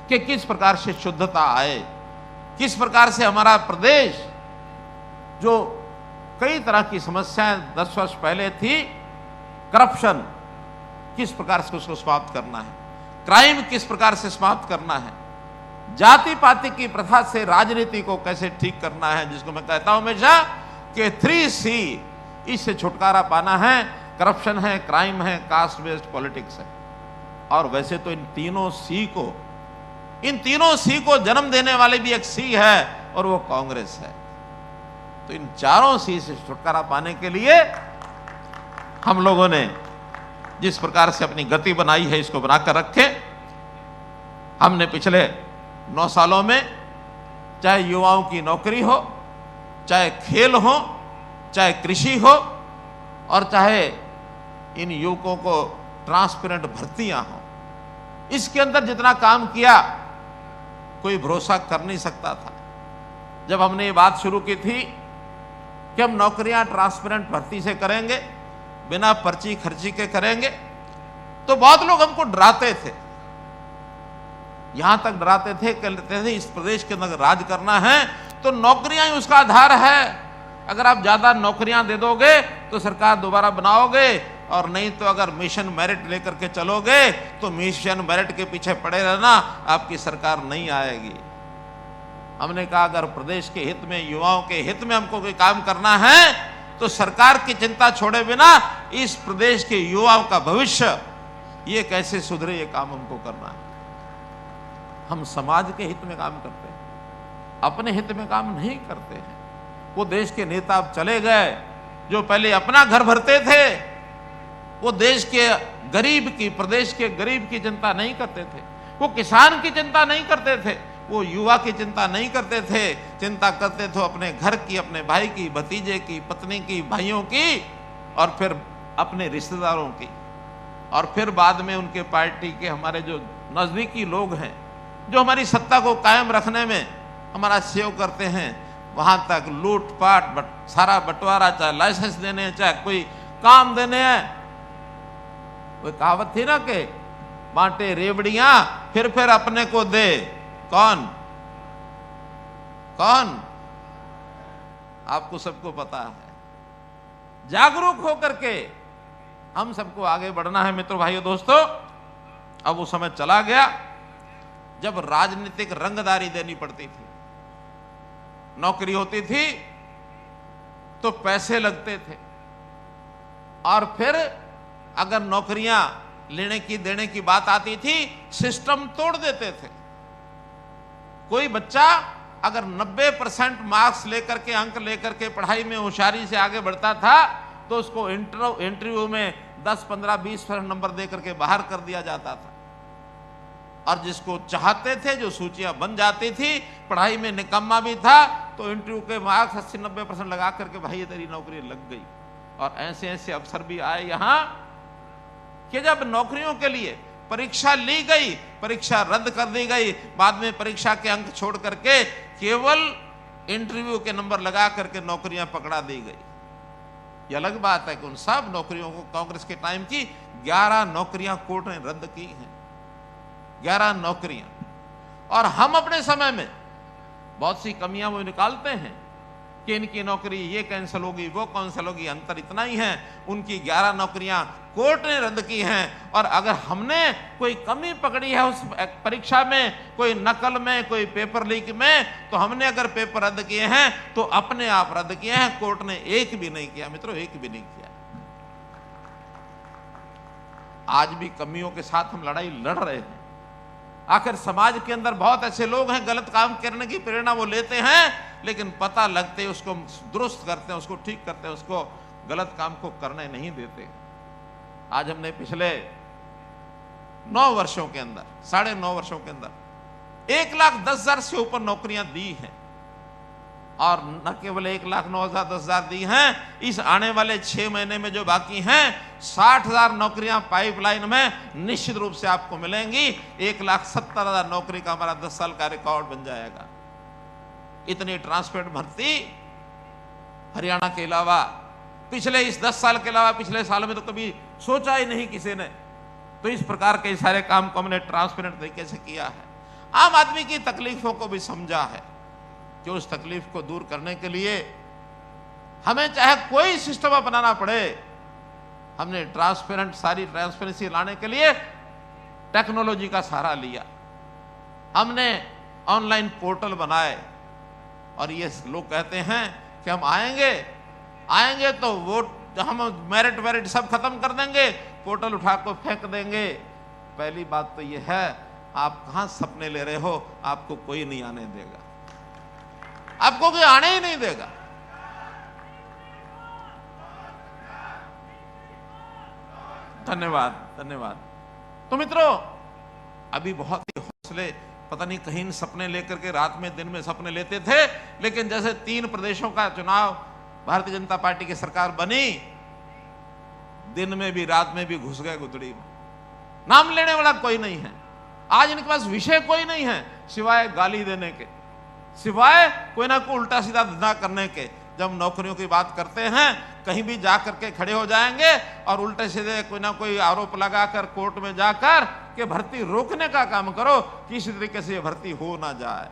कि किस प्रकार से शुद्धता आए, किस प्रकार से हमारा प्रदेश जो कई तरह की समस्याएं 10 वर्ष पहले थी, करप्शन किस प्रकार से उसको समाप्त करना है, क्राइम किस प्रकार से समाप्त करना है, जाति पाति की प्रथा से राजनीति को कैसे ठीक करना है, जिसको मैं कहता हूं हमेशा कि 3C, इससे छुटकारा पाना है। करप्शन है, क्राइम है, कास्ट बेस्ड पॉलिटिक्स है। और वैसे तो इन तीनों सी को जन्म देने वाले भी एक सी है और वो कांग्रेस है। तो इन चारों सी से छुटकारा पाने के लिए हम लोगों ने जिस प्रकार से अपनी गति बनाई है, इसको बनाकर रखें। हमने पिछले 9 सालों में चाहे युवाओं की नौकरी हो, चाहे खेल हो, चाहे कृषि हो, और चाहे इन युवकों को ट्रांसपेरेंट भर्तियां हो, इसके अंदर जितना काम किया कोई भरोसा कर नहीं सकता था। जब हमने ये बात शुरू की थी कि हम नौकरियां ट्रांसपेरेंट भर्ती से करेंगे, बिना पर्ची खर्ची के करेंगे, तो बहुत लोग हमको डराते थे। यहां तक डराते थे, कहते थे इस प्रदेश के अंदर राज करना है तो नौकरियां ही उसका आधार है। अगर आप ज्यादा नौकरियां दे दोगे तो सरकार दोबारा बनाओगे, और नहीं तो अगर मिशन मेरिट लेकर के चलोगे तो मिशन मेरिट के पीछे पड़े रहना, आपकी सरकार नहीं आएगी। हमने कहा अगर प्रदेश के हित में, युवाओं के हित में हमको कोई काम करना है तो सरकार की चिंता छोड़े बिना इस प्रदेश के युवाओं का भविष्य ये कैसे सुधरे, ये काम हमको करना है। हम समाज के हित में काम करते हैं, अपने हित में काम नहीं करते हैं। वो देश के नेता अब चले गए जो पहले अपना घर भरते थे, वो देश के गरीब की, प्रदेश के गरीब की चिंता नहीं करते थे, वो किसान की चिंता नहीं करते थे, वो युवा की चिंता नहीं करते थे। चिंता करते थे अपने घर की, अपने भाई की, भतीजे की, पत्नी की, भाइयों की, और फिर अपने रिश्तेदारों की, और फिर बाद में उनके पार्टी के हमारे जो नजदीकी लोग हैं, जो हमारी सत्ता को कायम रखने में हमारा सहयोग करते हैं। वहां तक लूटपाट, सारा बंटवारा, चाहे लाइसेंस देने हैं, चाहे कोई काम देने हैं। वो कहावत थी ना कि बांटे रेवड़ियां फिर अपने को दे। कौन आपको सबको पता है। जागरूक होकर के हम सबको आगे बढ़ना है मित्रों, भाइयों, दोस्तों। अब वो समय चला गया जब राजनीतिक रंगदारी देनी पड़ती थी। नौकरी होती थी तो पैसे लगते थे, और फिर अगर नौकरियां लेने की देने की बात आती थी, सिस्टम तोड़ देते थे। कोई बच्चा अगर 90% मार्क्स लेकर के, अंक लेकर के पढ़ाई में होशियारी से आगे बढ़ता था तो उसको इंटरव्यू में 10, 15, 20% नंबर देकर के बाहर कर दिया जाता था। और जिसको चाहते थे, जो सूचियां बन जाती थी, पढ़ाई में निकम्मा भी था, तो इंटरव्यू के मार्क्स 80-90% लगा करके भाई तेरी नौकरी लग गई। और ऐसे ऐसे अवसर भी आए यहां कि जब नौकरियों के लिए परीक्षा ली गई, परीक्षा रद्द कर दी गई, बाद में परीक्षा के अंक छोड़ करके केवल इंटरव्यू के नंबर लगा करके नौकरियां पकड़ा दी गई। यह अलग बात है कि उन सब नौकरियों को, कांग्रेस के टाइम की 11 नौकरियां कोर्ट ने रद्द की हैं, 11 नौकरियां। और हम अपने समय में बहुत सी कमियां वो निकालते हैं कि इनकी नौकरी ये कैंसिल होगी, वो कैंसिल होगी। अंतर इतना ही है, उनकी 11 नौकरियां कोर्ट ने रद्द की हैं। और अगर हमने कोई कमी पकड़ी है उस परीक्षा में, कोई नकल में, कोई पेपर लीक में, तो हमने अगर पेपर रद्द किए हैं तो अपने आप रद्द किए हैं, कोर्ट ने एक भी नहीं किया मित्रों, एक भी नहीं किया। आज भी कमियों के साथ हम लड़ाई लड़ रहे हैं। आखिर समाज के अंदर बहुत ऐसे लोग हैं, गलत काम करने की प्रेरणा वो लेते हैं, लेकिन पता लगते उसको दुरुस्त करते हैं, उसको ठीक करते हैं, उसको गलत काम को करने नहीं देते। आज हमने पिछले 9 वर्षों के अंदर, 9.5 वर्षों के अंदर 1,10,000 से ऊपर नौकरियां दी हैं। और न केवल 1,09,000-10,000 दी हैं, इस आने वाले 6 महीने में जो बाकी हैं 60,000 नौकरियां पाइपलाइन में निश्चित रूप से आपको मिलेंगी। 1,70,000 नौकरी का हमारा 10 साल का रिकॉर्ड बन जाएगा। इतनी ट्रांसपेरेंट भर्ती हरियाणा के अलावा, पिछले इस 10 साल के अलावा पिछले साल में तो कभी सोचा ही नहीं किसी ने। तो इस प्रकार के सारे काम को हमने ट्रांसपेरेंट तरीके से किया है। आम आदमी की तकलीफों को भी समझा है कि उस तकलीफ को दूर करने के लिए हमें चाहे कोई सिस्टम अपनाना पड़े, हमने सारी ट्रांसपेरेंसी लाने के लिए टेक्नोलॉजी का सहारा लिया। हमने ऑनलाइन पोर्टल बनाए और ये लोग कहते हैं कि हम आएंगे तो वोट हम मेरिट सब खत्म कर देंगे, पोर्टल उठा को फेंक देंगे। पहली बात तो ये है, आप कहां सपने ले रहे हो, आपको कोई नहीं आने देगा, आपको कोई आने ही नहीं देगा। धन्यवाद। तो मित्रों, अभी बहुत ही हौसले, पता नहीं कहीं इन सपने लेकर के रात में दिन में सपने लेते थे, लेकिन जैसे 3 प्रदेशों का चुनाव भारतीय जनता पार्टी की सरकार बनी, दिन में भी रात में भी घुस गए गुदड़ी में। नाम लेने वाला कोई नहीं है, आज इनके पास विषय कोई नहीं है सिवाय गाली देने के, सिवाय कोई ना कोई उल्टा सीधा धंधा करने के। जब नौकरियों की बात करते हैं, कहीं भी जा करके खड़े हो जाएंगे और उल्टे सीधे कोई ना कोई आरोप लगाकर कोर्ट में जाकर कि भर्ती रोकने का काम करो, किसी तरीके से ये भर्ती हो ना जाए।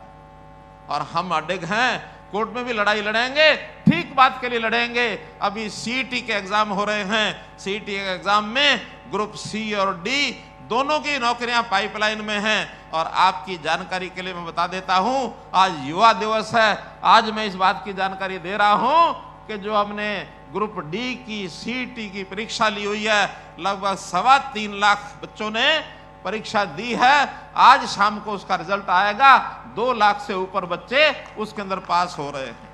और हम अडिग हैं, कोर्ट में भी लड़ाई लड़ेंगे, ठीक बात के लिए लड़ेंगे। अभी सीईटी के एग्जाम हो रहे हैं, सीईटी के एग्जाम में ग्रुप सी और डी दोनों की नौकरियां पाइपलाइन में हैं। और आपकी जानकारी के लिए मैं बता देता हूं, आज युवा दिवस है, आज मैं इस बात की जानकारी दे रहा हूं कि जो हमने ग्रुप डी की सीईटी की परीक्षा ली हुई है, लगभग 3.25 लाख बच्चों ने परीक्षा दी है। आज शाम को उसका रिजल्ट आएगा, 2 लाख से ऊपर बच्चे उसके अंदर पास हो रहे हैं।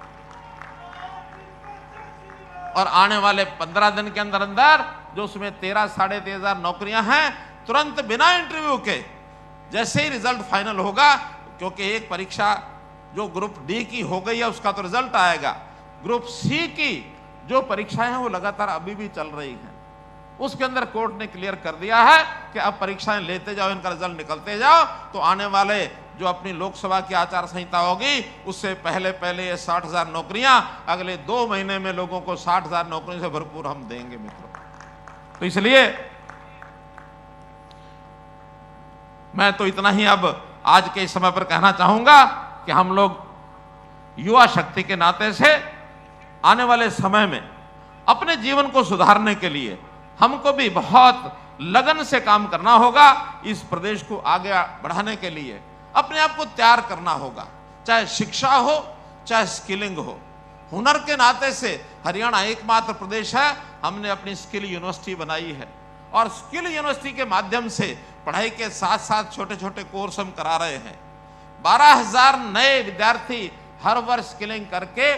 और आने वाले 15 दिन के अंदर अंदर जो उसमें 13-13.5 हजार नौकरियां हैं, तुरंत बिना इंटरव्यू के जैसे ही रिजल्ट फाइनल होगा, क्योंकि एक परीक्षा जो ग्रुप डी की हो गई है उसका तो रिजल्ट आएगा, ग्रुप सी की जो परीक्षाएं हैं वो लगातार अभी भी चल रही हैं, उसके अंदर कोर्ट ने क्लियर कर दिया है कि अब परीक्षाएं लेते जाओ, इनका रिजल्ट निकलते जाओ, तो आने वाले जो अपनी लोकसभा की आचार संहिता होगी उससे पहले ये 60,000 नौकरियां अगले 2 महीने में लोगों को 60,000 नौकरियों से भरपूर हम देंगे मित्रों। तो इसलिए मैं तो इतना ही अब आज के इस समय पर कहना चाहूंगा कि हम लोग युवा शक्ति के नाते से आने वाले समय में अपने जीवन को सुधारने के लिए हमको भी बहुत लगन से काम करना होगा। इस प्रदेश को आगे बढ़ाने के लिए अपने आप को तैयार करना होगा, चाहे शिक्षा हो चाहे स्किलिंग हो। हुनर के नाते से हरियाणा एकमात्र प्रदेश है, हमने अपनी स्किल यूनिवर्सिटी बनाई है और स्किल यूनिवर्सिटी के माध्यम से पढ़ाई के साथ साथ छोटे छोटे कोर्स हम करा रहे हैं। 12,000 नए विद्यार्थी हर वर्ष स्किलिंग करके